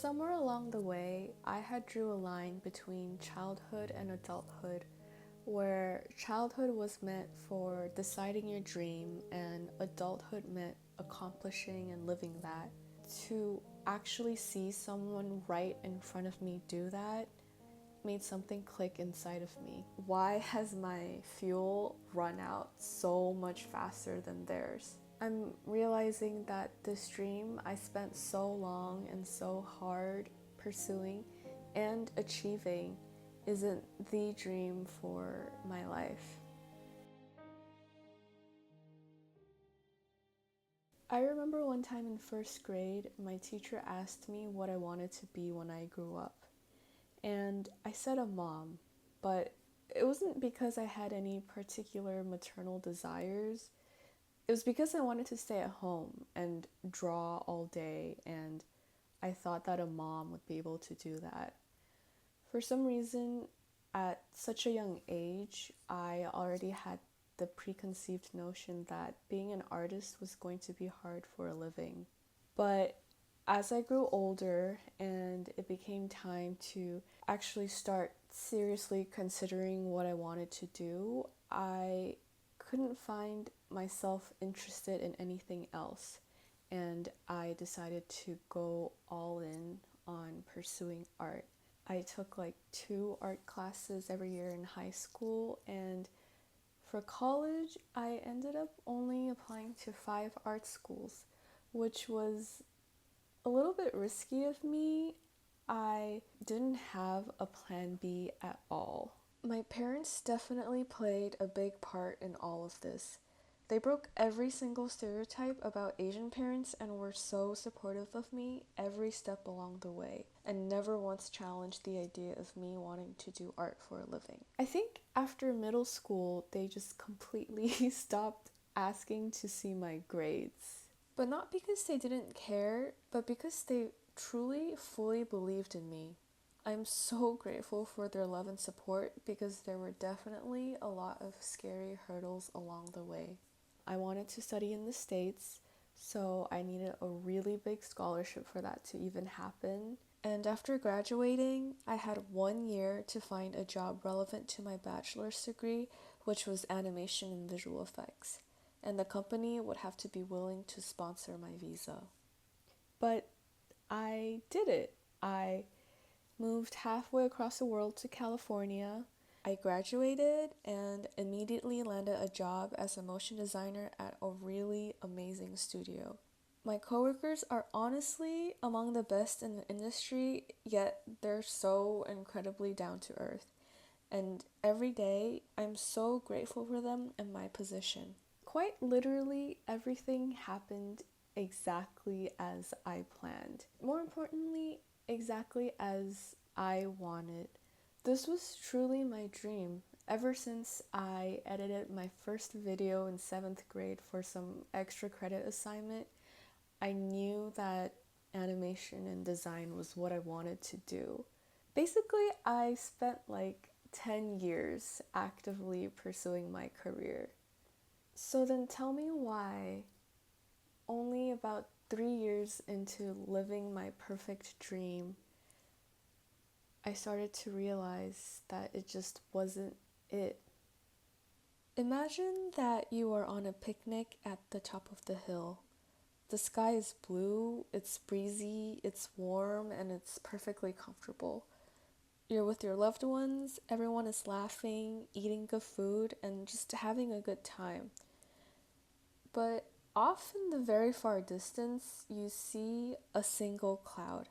Somewhere along the way, I had drew a line between childhood and adulthood, where childhood was meant for deciding your dream and adulthood meant accomplishing and living that. To actually see someone right in front of me do that made something click inside of me. Why has my fuel run out so much faster than theirs? I'm realizing that this dream I spent so long and so hard pursuing and achieving isn't the dream for my life. I remember one time in first grade, my teacher asked me what I wanted to be when I grew up. And I said a mom, but it wasn't because I had any particular maternal desires. It was because I wanted to stay at home and draw all day, and I thought that a mom would be able to do that. For some reason, at such a young age, I already had the preconceived notion that being an artist was going to be hard for a living. But as I grew older and it became time to actually start seriously considering what I wanted to do, I couldn't find myself interested in anything else. And I decided to go all in on pursuing art. I took like 2 art classes every year in high school, and for college, I ended up only applying to 5 art schools, which was a little bit risky of me. I didn't have a plan B at all. My parents definitely played a big part in all of this. They broke every single stereotype about Asian parents and were so supportive of me every step along the way, and never once challenged the idea of me wanting to do art for a living. I think after middle school, they just completely stopped asking to see my grades. But not because they didn't care, but because they truly, fully believed in me. I'm so grateful for their love and support because there were definitely a lot of scary hurdles along the way. I wanted to study in the States, so I needed a really big scholarship for that to even happen. And after graduating, I had 1 year to find a job relevant to my bachelor's degree, which was animation and visual effects. And the company would have to be willing to sponsor my visa. But I did it. I moved halfway across the world to California. I graduated and immediately landed a job as a motion designer at a really amazing studio. My coworkers are honestly among the best in the industry, yet they're so incredibly down to earth. And every day, I'm so grateful for them and my position. Quite literally, everything happened exactly as I planned. More importantly, exactly as I wanted. This was truly my dream. Ever since I edited my first video in 7th grade for some extra credit assignment, I knew that animation and design was what I wanted to do. Basically, I spent like 10 years actively pursuing my career. So then tell me why, only about 3 years into living my perfect dream, I started to realize that it just wasn't it. Imagine that you are on a picnic at the top of the hill. The sky is blue, it's breezy, it's warm, and it's perfectly comfortable. You're with your loved ones, everyone is laughing, eating good food, and just having a good time. But off in the very far distance, you see a single cloud,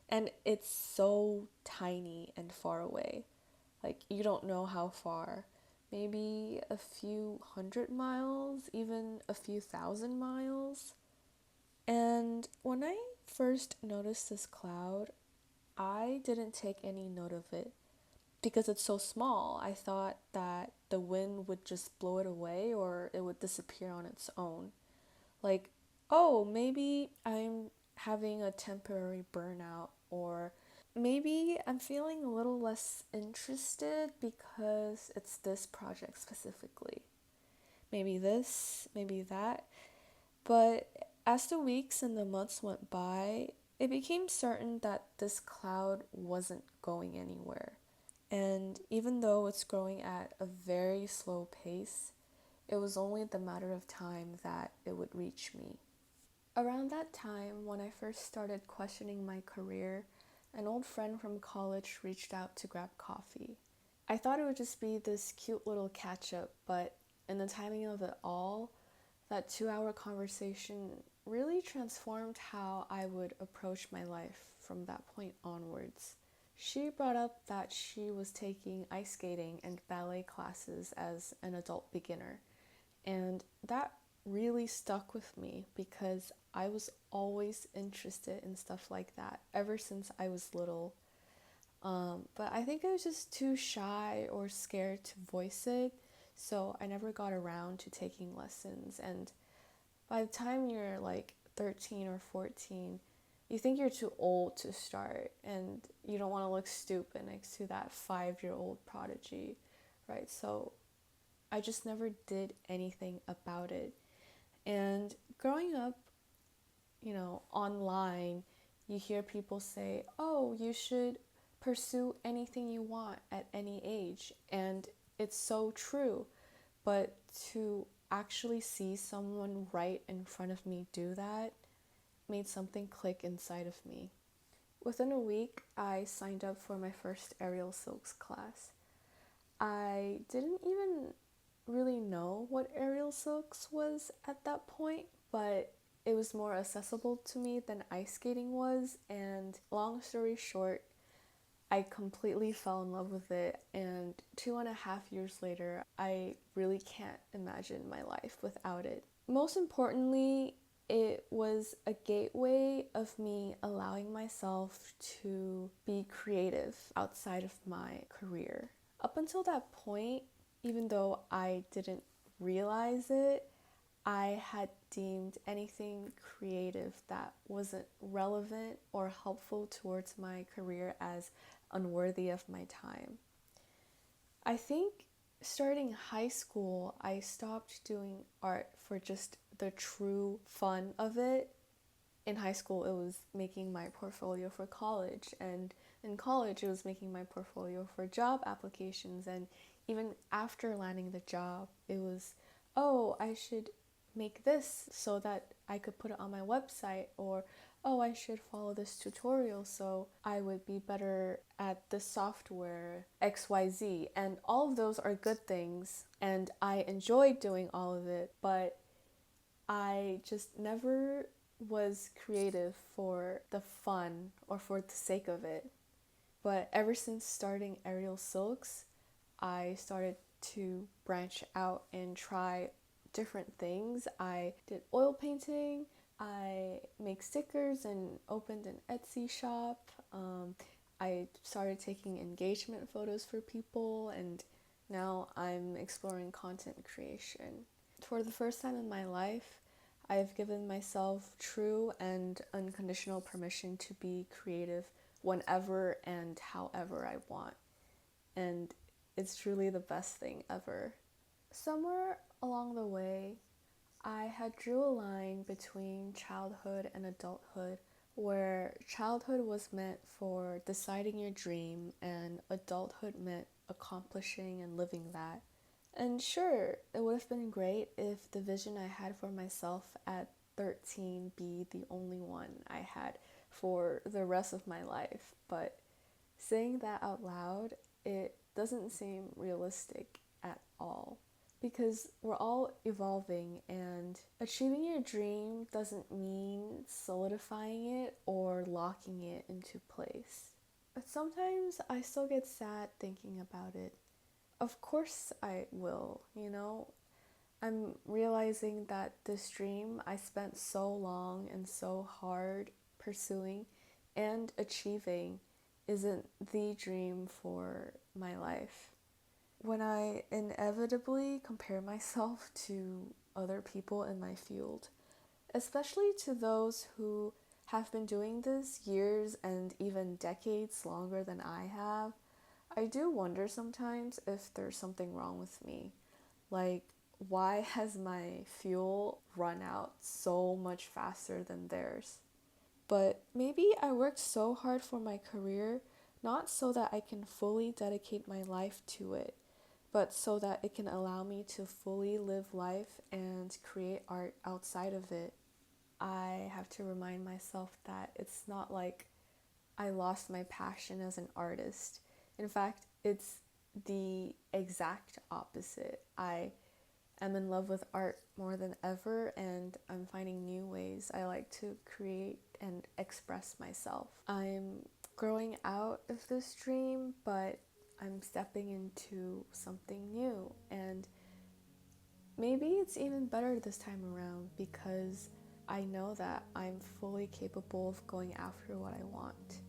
and it's so tiny and far away. Like, you don't know how far. Maybe a few 100 miles, even a few 1,000 miles. And when I first noticed this cloud, I didn't take any note of it because it's so small. I thought that the wind would just blow it away or it would disappear on its own. Like, oh, maybe I'm having a temporary burnout, or maybe I'm feeling a little less interested because it's this project specifically. Maybe this, maybe that. But as the weeks and the months went by, It became certain that this cloud wasn't going anywhere. And even though it's growing at a very slow pace, it was only the matter of time that it would reach me. Around that time, when I first started questioning my career, an old friend from college reached out to grab coffee. I thought it would just be this cute little catch up, but in the timing of it all, that 2 hour conversation really transformed how I would approach my life from that point onwards. She brought up that she was taking ice skating and ballet classes as an adult beginner, and that really stuck with me because I was always interested in stuff like that ever since I was little. But I think I was just too shy or scared to voice it, so I never got around to taking lessons. And by the time you're like 13 or 14, you think you're too old to start, and you don't want to look stupid next to that 5-year-old prodigy, right? So I just never did anything about it. And growing up, online, you hear people say, oh, you should pursue anything you want at any age. And it's so true. But to actually see someone right in front of me do that made something click inside of me. Within a week, I signed up for my first aerial silks class. I didn't even really know what aerial silks was at that point, but it was more accessible to me than ice skating was, and long story short, I completely fell in love with it, and 2.5 years later, I really can't imagine my life without it. Most importantly, it was a gateway of me allowing myself to be creative outside of my career. Up until that point, even though I didn't realize it, I had deemed anything creative that wasn't relevant or helpful towards my career as unworthy of my time. I think starting high school, I stopped doing art for just the true fun of it. In high school, it was making my portfolio for college, and in college, it was making my portfolio for job applications. And even after landing the job, it was, oh, I should make this so that I could put it on my website, or oh, I should follow this tutorial so I would be better at the software XYZ. And all of those are good things, and I enjoyed doing all of it, but I just never was creative for the fun or for the sake of it. But ever since starting Aerial Silks, I started to branch out and try different things. I did oil painting, I make stickers and opened an Etsy shop. I started taking engagement photos for people, and now I'm exploring content creation. For the first time in my life, I've given myself true and unconditional permission to be creative whenever and however I want. And it's truly the best thing ever. Somewhere along the way, I had drew a line between childhood and adulthood, where childhood was meant for deciding your dream and adulthood meant accomplishing and living that. And sure, it would have been great if the vision I had for myself at 13 be the only one I had for the rest of my life, but saying that out loud, it doesn't seem realistic at all. Because we're all evolving, and achieving your dream doesn't mean solidifying it or locking it into place. But sometimes I still get sad thinking about it. Of course I will. I'm realizing that this dream I spent so long and so hard pursuing and achieving isn't the dream for my life. When I inevitably compare myself to other people in my field, especially to those who have been doing this years and even decades longer than I have, I do wonder sometimes if there's something wrong with me. Like, why has my fuel run out so much faster than theirs? but maybe I worked so hard for my career not so that I can fully dedicate my life to it, but so that it can allow me to fully live life and create art outside of it. I have to remind myself that it's not like I lost my passion as an artist. In fact, it's the exact opposite. I am in love with art more than ever, and I'm finding new ways I like to create and express myself. I'm growing out of this dream, but I'm stepping into something new, and maybe it's even better this time around because I know that I'm fully capable of going after what I want.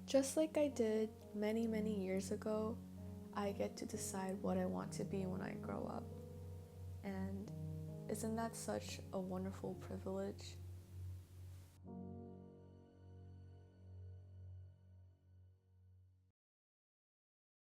Just like I did many, many years ago, I get to decide what I want to be when I grow up. And isn't that such a wonderful privilege?